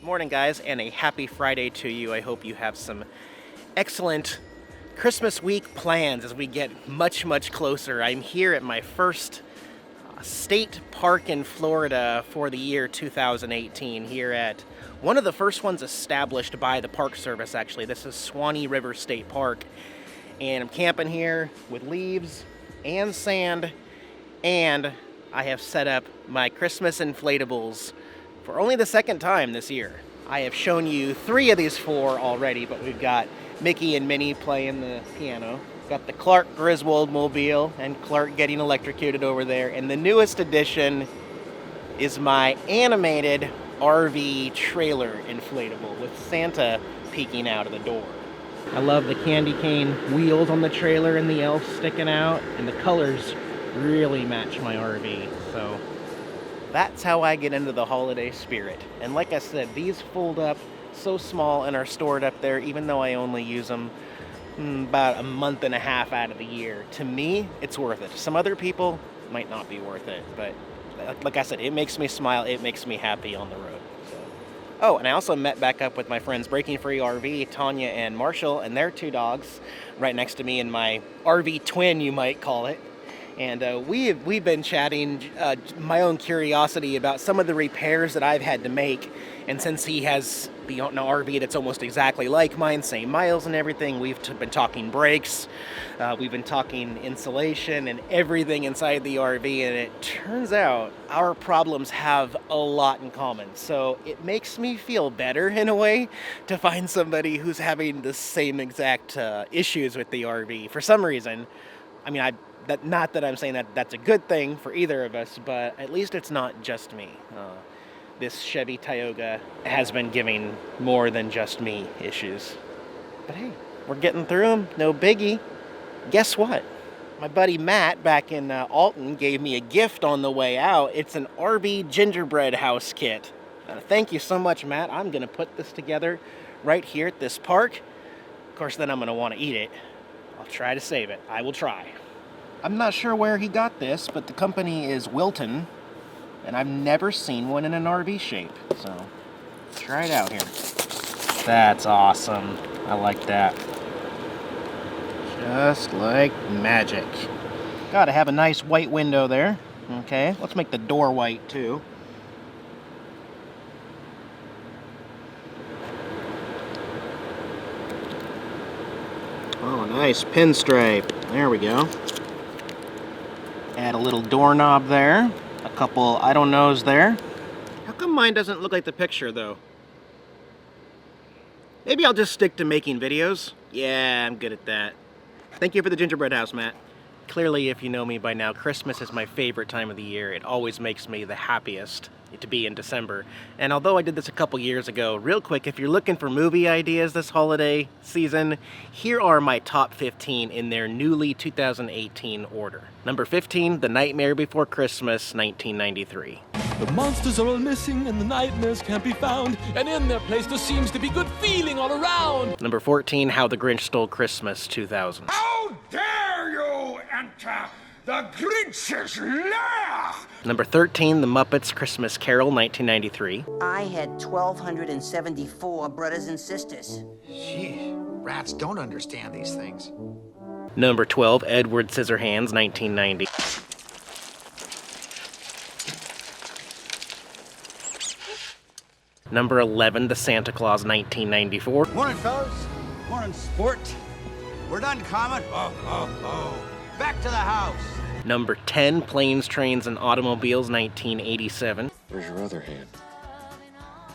Morning, guys, and a happy Friday to you. I hope you have some excellent Christmas week plans as we get much closer. I'm here at my first state park in Florida for the year 2018, here at one of the first ones established by the Park Service, actually. This is Suwannee River State Park, and I'm camping here with leaves and sand, and I have set up my Christmas inflatables for only the second time this year. I have shown you 3 of these 4 already, but we've got Mickey and Minnie playing the piano. Got the Clark Griswold mobile and Clark getting electrocuted over there. And the newest addition is my animated RV trailer inflatable with Santa peeking out of the door. I love the candy cane wheels on the trailer and the elf sticking out, and the colors really match my RV. So that's how I get into the holiday spirit. And like I said, these fold up so small and are stored up there, even though I only use them about a month and a half out of the year. To me, it's worth it. Some other people might not be worth it, but like I said, it makes me smile, it makes me happy on the road. So. Oh, and I also met back up with my friends Breaking Free RV, Tanya and Marshall, and their 2 dogs right next to me in my RV twin, you might call it. And we've been chatting my own curiosity about some of the repairs that I've had to make. And since he has an RV that's almost exactly like mine, same miles and everything, we've been talking brakes, we've been talking insulation and everything inside the RV. And it turns out our problems have a lot in common. So it makes me feel better in a way to find somebody who's having the same exact issues with the RV. For some reason, I mean, not that I'm saying that that's a good thing for either of us, but at least it's not just me. This Chevy Tioga has been giving more than just me issues. But hey, we're getting through them, no biggie. Guess what? My buddy Matt back in Alton gave me a gift on the way out. It's an RV gingerbread house kit. Thank you so much, Matt. I'm gonna put this together right here at this park. Of course, then I'm gonna wanna eat it. I'll try to save it. I will try. I'm not sure where he got this, but the company is Wilton, and I've never seen one in an RV shape, so let's try it out here. That's awesome. I like that. Just like magic. Gotta have a nice white window there. Okay, let's make the door white too. Oh, nice pinstripe. There we go. Add a little doorknob there. A couple I don't knows there. How come mine doesn't look like the picture though? Maybe I'll just stick to making videos. Yeah, I'm good at that. Thank you for the gingerbread house, Matt. Clearly, if you know me by now, Christmas is my favorite time of the year. It always makes me the happiest to be in December. And although I did this a couple years ago, real quick, if you're looking for movie ideas this holiday season, here are my top 15 in their newly 2018 order. Number 15, The Nightmare Before Christmas, 1993. The monsters are all missing and the nightmares can't be found, and in their place there seems to be good feeling all around. Number 14, How the Grinch Stole Christmas, 2000. How dare you enter the Grinch's lair! Number 13, The Muppets Christmas Carol, 1993. I had 1,274 brothers and sisters. Gee, rats don't understand these things. Number 12, Edward Scissorhands, 1990. Number 11, The Santa Claus, 1994. Morning, fellas. Morning, sport. We're done, Comet. Back to the house. Number 10, Planes, Trains, and Automobiles, 1987. Where's your other hand?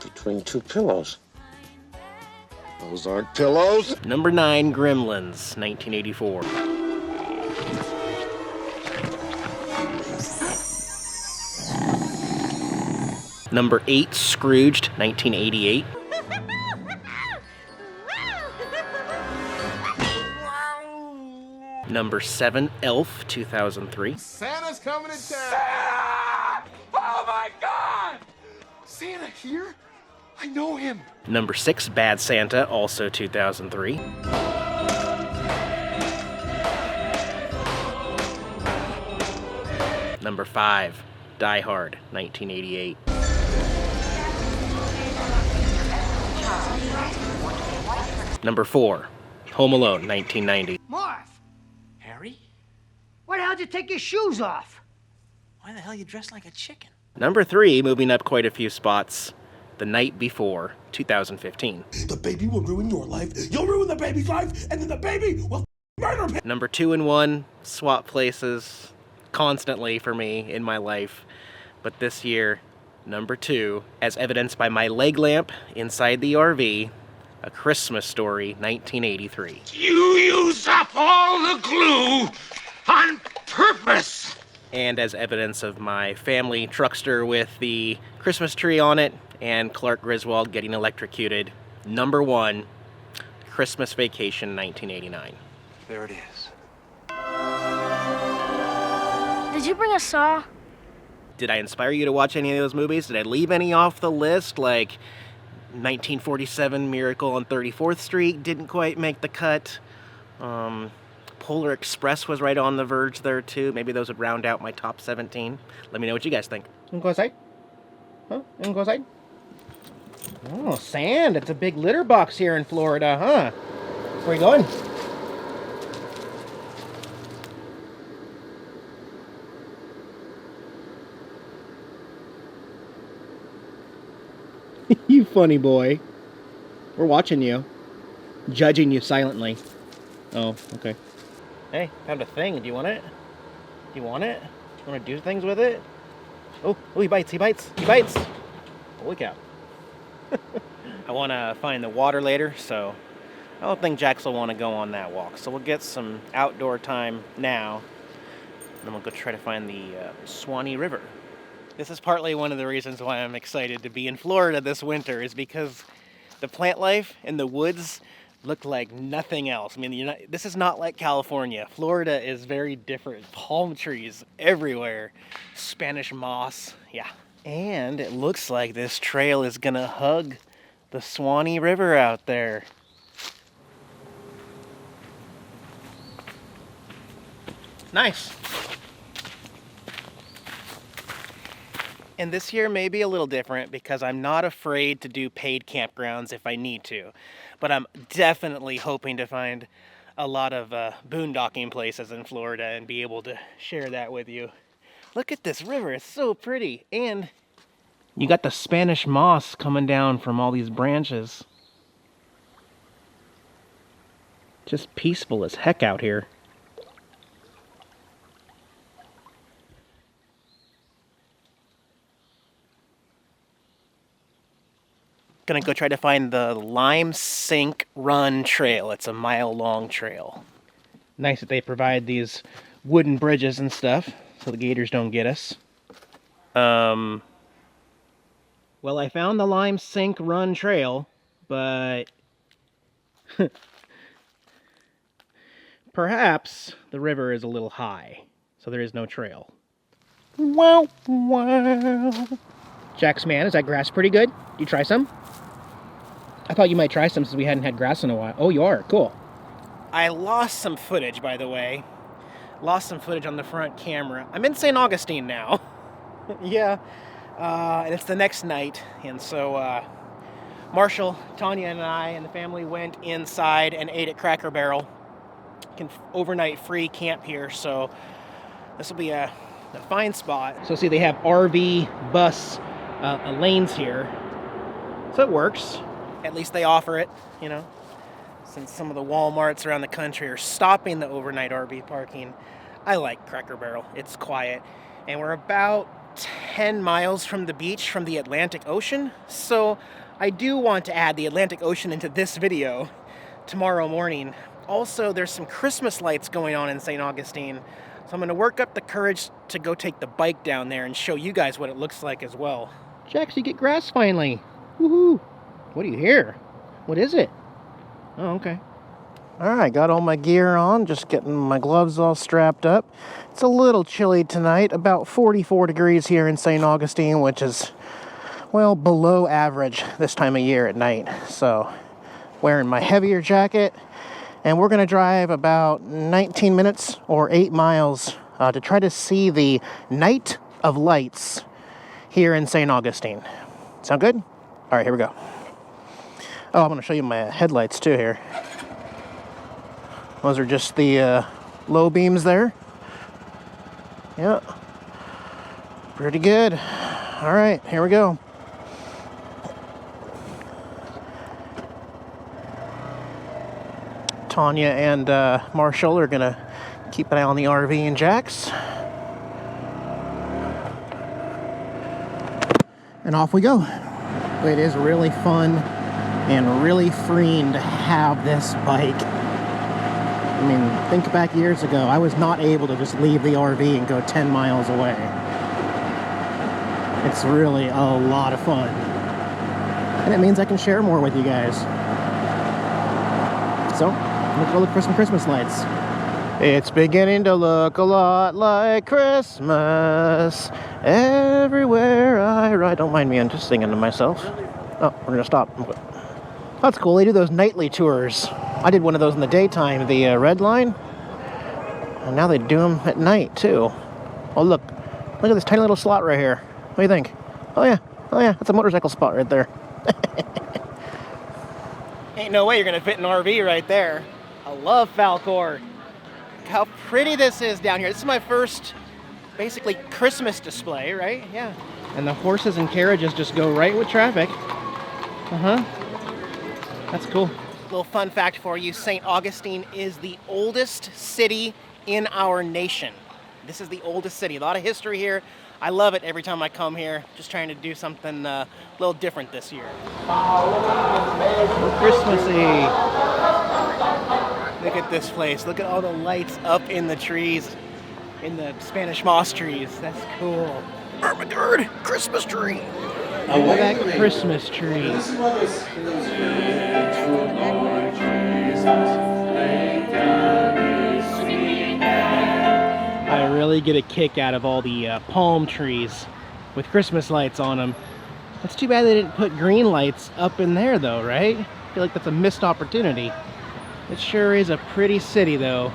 Between 2 pillows. Those aren't pillows. Number 9, Gremlins, 1984. Number 8, Scrooged, 1988. Number 7, Elf, 2003. Santa's coming to town! Santa! Oh my God! Santa here? I know him! Number 6, Bad Santa, also 2003. Number 5, Die Hard, 1988. Number 4, Home Alone, 1990. Marv, Harry? why the hell did you take your shoes off? Why the hell you dressed like a chicken? Number 3, moving up quite a few spots, The Night Before, 2015. The baby will ruin your life, you'll ruin the baby's life, and then the baby will murder him. Number 2 and 1, swap places constantly for me in my life. But this year, number 2, as evidenced by my leg lamp inside the RV, A Christmas Story, 1983. You used up all the glue on purpose! And as evidence of my family truckster with the Christmas tree on it and Clark Griswold getting electrocuted, number 1, Christmas Vacation, 1989. There it is. Did you bring a saw? Did I inspire you to watch any of those movies? Did I leave any off the list? Like 1947 Miracle on 34th Street didn't quite make the cut. Polar Express was right on the verge there too. Maybe those would round out my top 17. Let me know what you guys think. You wanna go outside? Huh? You wanna go outside? Oh, sand. It's a big litter box here in Florida, huh? Where are you going? You funny boy. We're watching you. Judging you silently. Oh, okay. Hey, found a thing. Do you want it? Do you want it? You want to do things with it? Oh, he bites, he bites, he bites. Holy cow. I want to find the water later, so I don't think Jax will want to go on that walk. So we'll get some outdoor time now, and then we'll go try to find the Suwannee River. This is partly one of the reasons why I'm excited to be in Florida this winter, is because the plant life in the woods look like nothing else. I mean, this is not like California. Florida is very different. Palm trees everywhere. Spanish moss, yeah. And it looks like this trail is gonna hug the Suwannee River out there. Nice. And this year may be a little different because I'm not afraid to do paid campgrounds if I need to. But I'm definitely hoping to find a lot of boondocking places in Florida and be able to share that with you. Look at this river, it's so pretty. And you got the Spanish moss coming down from all these branches. Just peaceful as heck out here. Gonna go try to find the Lime Sink Run Trail. It's a mile-long trail. Nice that they provide these wooden bridges and stuff so the gators don't get us. Well, I found the Lime Sink Run Trail, but perhaps the river is a little high, so there is no trail. Wow, wow. Jax, man, is that grass pretty good? You try some? I thought you might try some since we hadn't had grass in a while. Oh, you are? Cool. I lost some footage, by the way. Lost some footage on the front camera. I'm in St. Augustine now. Yeah. And it's the next night. And so Marshall, Tanya, and I and the family went inside and ate at Cracker Barrel. Can overnight free camp here, so this will be a fine spot. So see, they have RV bus lanes here. So it works. At least they offer it, you know, since some of the Walmarts around the country are stopping the overnight RV parking. I like Cracker Barrel. It's quiet. And we're about 10 miles from the beach, from the Atlantic Ocean. So I do want to add the Atlantic Ocean into this video tomorrow morning. Also, there's some Christmas lights going on in St. Augustine. So I'm going to work up the courage to go take the bike down there and show you guys what it looks like as well. Jax, you get grass finally. Woohoo! What do you hear? What is it? Oh, okay. All right, got all my gear on, just getting my gloves all strapped up. It's a little chilly tonight, about 44 degrees here in St. Augustine, which is, well, below average this time of year at night. So, wearing my heavier jacket, and we're gonna drive about 19 minutes or 8 miles to try to see the Night of Lights here in St. Augustine. Sound good? All right, here we go. Oh, I'm going to show you my headlights too here. Those are just the low beams there. Yeah. Pretty good. All right, here we go. Tanya and Marshall are going to keep an eye on the RV and Jax. And off we go. It is really fun and really freeing to have this bike. I mean, think back years ago, I was not able to just leave the RV and go 10 miles away. It's really a lot of fun. And it means I can share more with you guys. So, let's go look for some Christmas lights. It's beginning to look a lot like Christmas everywhere I ride. Don't mind me, I'm just singing to myself. Oh, we're gonna stop. That's cool, they do those nightly tours. I did one of those in the daytime, the Red Line. And now they do them at night, too. Oh, look at this tiny little slot right here. What do you think? Oh yeah, that's a motorcycle spot right there. Ain't no way you're gonna fit an RV right there. I love Falcor. Look how pretty this is down here. This is my first, basically, Christmas display, right? Yeah. And the horses and carriages just go right with traffic. That's cool. Little fun fact for you, St. Augustine is the oldest city in our nation. This is the oldest city. A lot of history here. I love it every time I come here. Just trying to do something a little different this year. Christmassy. Look at this place. Look at all the lights up in the trees, in the Spanish moss trees. That's cool. Oh my God, Christmas tree. Look at that Christmas tree. I really get a kick out of all the palm trees with Christmas lights on them. It's too bad they didn't put green lights up in there though, right? I feel like that's a missed opportunity. It sure is a pretty city though,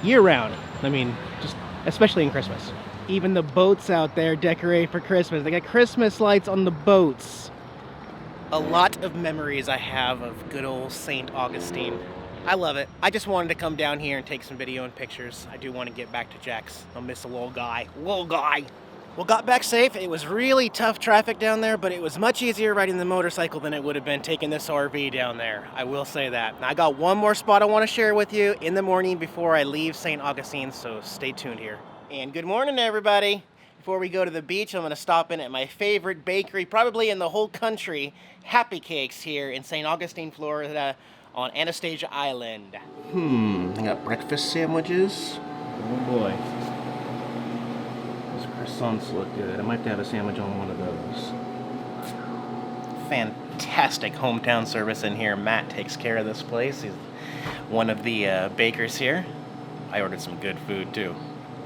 year round. I mean, just especially in Christmas. Even the boats out there decorate for Christmas. They got Christmas lights on the boats. A lot of memories I have of good old St. Augustine. I love it. I just wanted to come down here and take some video and pictures. I do want to get back to Jax. I'll miss a little guy. Little guy. Well, got back safe. It was really tough traffic down there, but it was much easier riding the motorcycle than it would have been taking this RV down there. I will say that. Now, I got one more spot I want to share with you in the morning before I leave St. Augustine, so stay tuned here. And good morning, everybody. Before we go to the beach, I'm going to stop in at my favorite bakery, probably in the whole country, Happy Cakes here in St. Augustine, Florida, on Anastasia Island. I got breakfast sandwiches. Oh boy. Those croissants look good. I might have to have a sandwich on one of those. Fantastic hometown service in here. Matt takes care of this place. He's one of the bakers here. I ordered some good food too.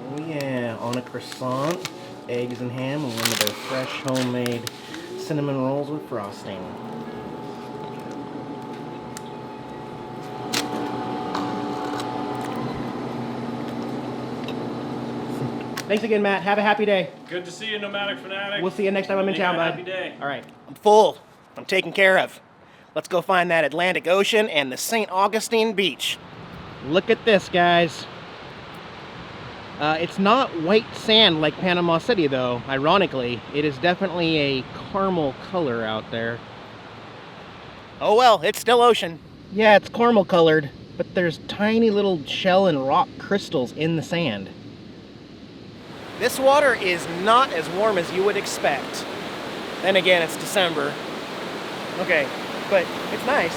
Oh yeah, on a croissant, eggs and ham, and one of their fresh homemade cinnamon rolls with frosting. Thanks again, Matt. Have a happy day. Good to see you, Nomadic Fanatic. We'll see you next time I'm in town, bud. Happy day. All right. I'm full. I'm taken care of. Let's go find that Atlantic Ocean and the St. Augustine Beach. Look at this, guys. It's not white sand like Panama City, though. Ironically, it is definitely a caramel color out there. Oh well, it's still ocean. Yeah, it's caramel colored, but there's tiny little shell and rock crystals in the sand. This water is not as warm as you would expect. Then again, it's December. Okay, but it's nice.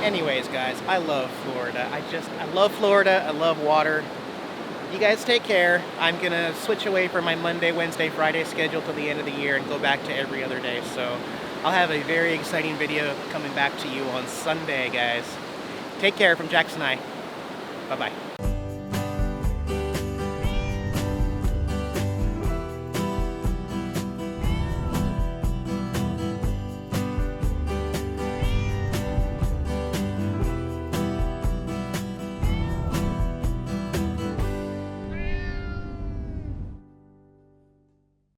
Anyways, guys, I love Florida. I love Florida. I love water. You guys take care. I'm gonna switch away from my Monday, Wednesday, Friday schedule till the end of the year and go back to every other day. So I'll have a very exciting video coming back to you on Sunday, guys. Take care from Jax and I. Bye-bye.